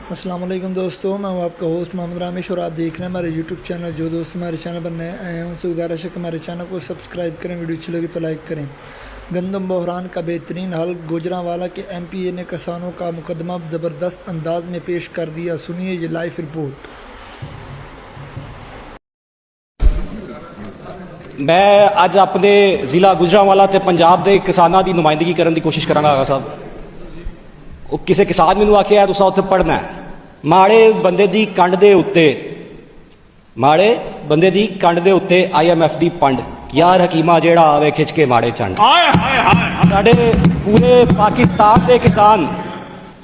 अस्सलाम वालेकुम दोस्तों, मैं हूं आपका होस्ट मोहम्मद रामेश और आप देख रहे हैं हमारे यूट्यूब चैनल। जो दोस्त हमारे चैनल पर नए आए हैं उनसे गुजारिश है कि हमारे चैनल को सब्सक्राइब करें, वीडियो अच्छी लगी तो लाइक करें। गंदम बहरान का बेहतरीन हल, गुजरांवाला के MPA ने किसानों का मुकदमा ज़बरदस्त अंदाज में पेश कर दिया। सुनिए ये लाइव रिपोर्ट। मैं अज अपने जिला गुजरांवाला ते पंजाब के किसानों की नुमाइंदगी करने की कोशिश करांगा। आगा साहब किसी किसान मैनू आख्या तुसा उत्थे पढ़ना है, माड़े बंदे दी कंड दे उत्ते, माड़े बंदे दी कंड दे उत्ते IMF दी पंड, यार हकीमा जेड़ा आवे खिच के माड़े चंड। साडे पूरे पाकिस्तान दे किसान,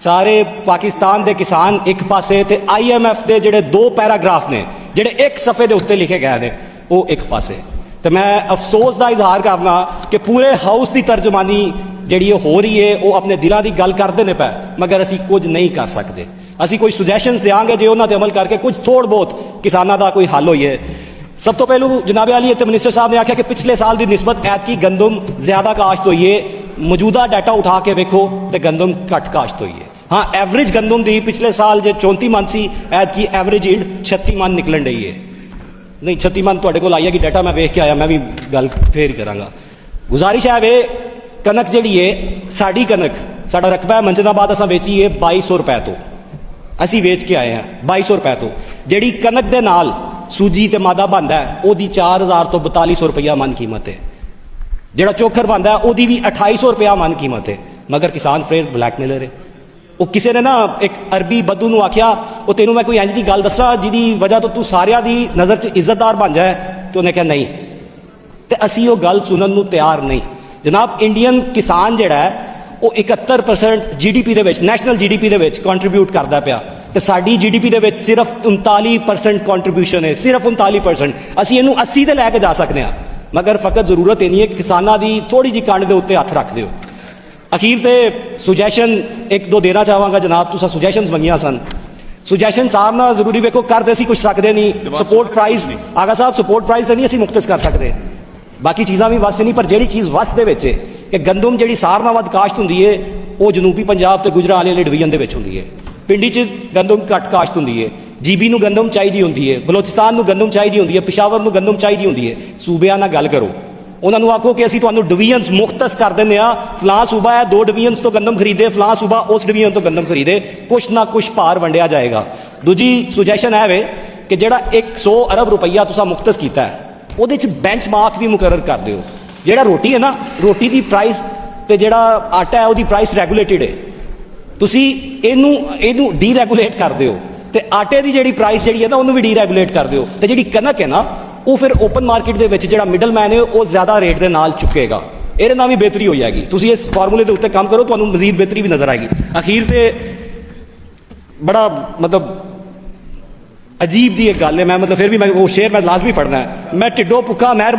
सारे पाकिस्तान दे किसान एक पासे ते IMF दे जेड़े दो पैराग्राफ ने जेड़े एक सफ़े दे उत्ते लिखे गए ने वो एक पासे। तो मैं अफसोस का इजहार करना कि पूरे हाउस की तर्जमानी जी हो रही है वो अपने दिलों की गल करते हैं पै, मगर असी कुछ नहीं कर सकते। असी कोई सुजैशनस देंगे जो उन्होंने अमल करके कुछ थोड़ बहुत किसानों का कोई हल होइए। सब तो पहलू जनाब अली मिनिस्टर साहब ने आख्या कि पिछले साल की निस्बत ऐतकी गंदम ज्यादा काश्त हुई है। मौजूदा डाटा उठा के वेखो तो गंदम घट काश्त हुई है। हाँ, एवरेज गंदम की पिछले साल जो 34 मन सी, ऐतकी एवरेज ईल्ड 36 मन निकलन रही है। नहीं 36 मन तुहाडे कोल आई है कि डाटा मैं वेख के आया, मैं भी गल फेर करांगा। गुजारिश है वे कनक जी है साड़ी कनक, साडा रकबा है मंजनाबाद, असां वेची है 2200 रुपए तो, असी वेच के आए हैं 2200 रुपए तो। जी कनक के नाल सूजी तो मादा बनता है वही 4000 तो 4200 रुपया मन कीमत है। जोड़ा चोखर बनता है वही भी 2800 रुपया मन कीमत है, मगर किसान फिर ब्लैकमेलर है। वो किसी ने ना एक अरबी बद्दू नूं आख्या वो तेनों मैं कोई इंज की गल दसा जिहदी वजह तो तू सारियां दी नज़र च इज्जतदार बन जाए, तो उन्हें कहा नहीं, तो असी वो गल सुनन नूं तैयार नहीं। जनाब इंडियन किसान जिहड़ा है वो 71% GDP दे विच, नैशनल GDP दे विच कंट्रीब्यूट करता पिया, तो साडी GDP दे विच सिर्फ 39% कंट्रीब्यूशन है, सिर्फ 39%। असी इनू 80 ते लैके जा सकते हैं, मगर फकत जरूरत इन्नी है कि किसानों की थोड़ी जी कंड के उत्ते हथ रख दिओ। अखीर ते सुजैशन एक दो देना चाहवागा जनाब, तुसा सुजैशनस मंगियां सन, सुजैशन साहब ना जरूरी वेखो करते असी कुछ सकते नहीं। सपोर्ट प्राइस आगा साहब सपोर्ट प्राइस नहीं असी मुख्तस कर सकते, बाकी चीज़ा भी वस नहीं, पर जी चीज़ वस दे विच है कि गंदम जी सार नाल वध काश्त हुंदी है वो जनूबी पंजाब ते गुजरांवाले वाले डिवीजन दे विच हुंदी है। पिंडी च गंदम घट काश्त हुंदी है, GB नूं गंदम चाहिदी हुंदी है, बलोचिस्तान नूं गंदम चाहिदी हुंदी है, पिशावर नूं गंदम चाहिदी हुंदी है। सूबिਆਂ नाल गल करो, उन्होंने आखो कि असीं तुहानूं डिवीजनस मुख्तस कर देंगे आ, फलां सूबा है 2 डिवीजनस तो गंदम खरीदे, फलां सूबा उस डिवीजन तो गंदम खरीदे, कुछ ना कुछ भार वंडिया जाएगा। दूजी सुजैशन है वे कि जिहड़ा 100 अरब रुपया तुसां मुख्तस कीता है ਉਹਦੇ ਚ बेंचमार्क भी मुकर्रर कर दिओ। जिहड़ा रोटी है ना, रोटी की प्राइस ते जिहड़ा आटा है उसकी प्राइस रेगूलेटेड है, तुसीं इहनूं डीरेगूलेट कर दिओ, ते आटे की जिहड़ी प्राइस जिहड़ी है ना उहनूं भी डीरेगूलेट कर दिओ, ते जिहड़ी कनक है ना वो फिर ओपन मार्केट के विच जिहड़ा मिडल मैन है वो ज़्यादा रेट के नाल चुकेगा। ਇਹਦੇ ਨਾਲ भी बेहतरी हो जाएगी। तुसीं इस फार्मूले के उत्ते काम करो, तुहानूं मजीद बेहतरी भी नज़र आएगी। अखीर ते बड़ा मतलब अजीब जी एक गल है, मैं मतलब फिर भी मैं वो शेर मैं लाजमी पढ़ना है। मैं टिड्डो भुखा महर